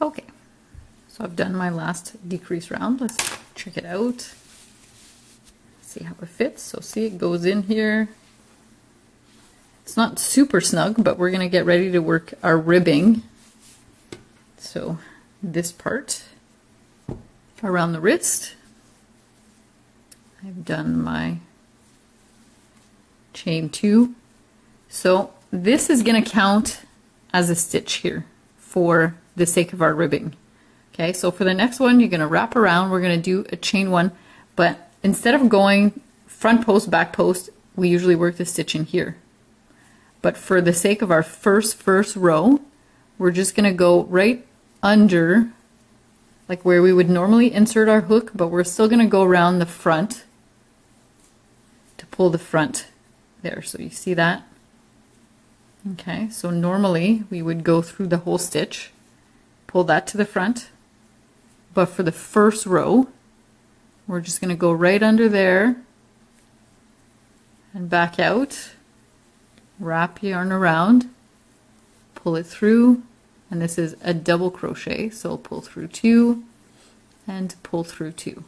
Okay, so I've done my last decrease round. Let's check it out. See how it fits. So see, it goes in here. It's not super snug, but we're gonna get ready to work our ribbing. So this part around the wrist, I've done my chain 2. So this is gonna count as a stitch here for the sake of our ribbing. Okay, so for the next one, you're gonna wrap around. We're gonna do a chain 1, but instead of going front post, back post, we usually work the stitch in here. But for the sake of our first row, we're just gonna go right under, like where we would normally insert our hook, but we're still gonna go around the front to pull the front there. So you see that? Okay, so normally we would go through the whole stitch, pull that to the front, but for the first row, we're just gonna go right under there and back out, wrap yarn around, pull it through, and this is a double crochet, so pull through 2 and pull through 2.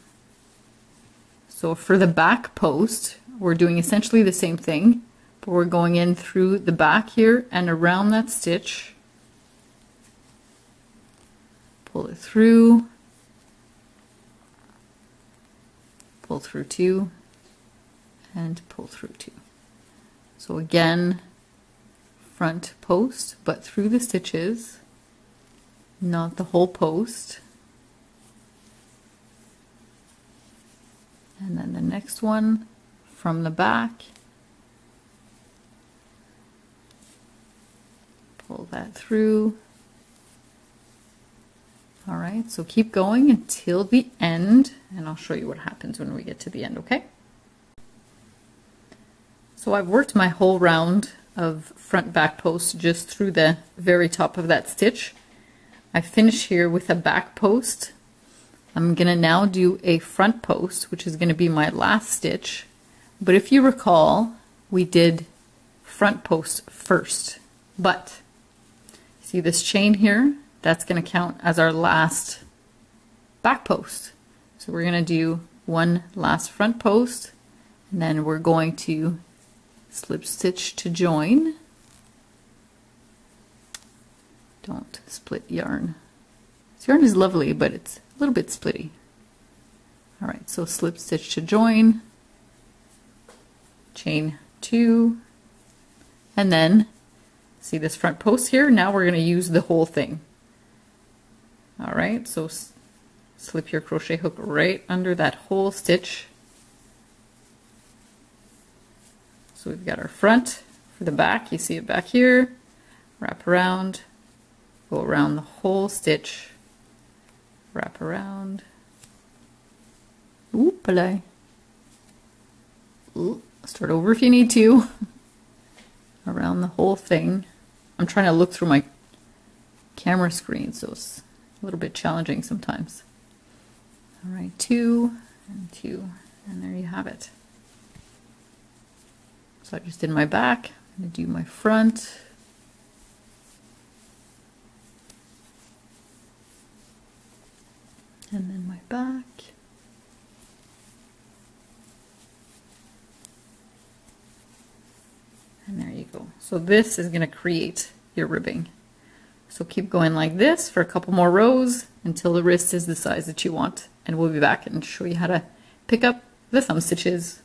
So for the back post, we're doing essentially the same thing, but we're going in through the back here and around that stitch, pull it through, pull through 2, and pull through 2. So again, front post, but through the stitches, not the whole post. And then the next one from the back, pull that through. All right, so keep going until the end, and I'll show you what happens when we get to the end, okay? So I've worked my whole round of front back post just through the very top of that stitch. I finish here with a back post. I'm gonna now do a front post, which is gonna be my last stitch. But if you recall, we did front post first. But see this chain here? That's gonna count as our last back post. So we're gonna do one last front post, and then we're going to slip stitch to join. Don't split yarn. This yarn is lovely, but it's a little bit splitty. All right, so slip stitch to join, chain 2, and then see this front post here? Now we're going to use the whole thing. All right, so slip your crochet hook right under that whole stitch. So we've got our front. For the back, you see it back here, wrap around, go around the whole stitch, wrap around, oop-a-lay. Start over if you need to, around the whole thing. I'm trying to look through my camera screen, so it's a little bit challenging sometimes. All right, 2 and 2, and there you have it. So I just did my back, I'm going to do my front. And then my back. And there you go. So this is going to create your ribbing. So keep going like this for a couple more rows until the wrist is the size that you want. And we'll be back and show you how to pick up the thumb stitches.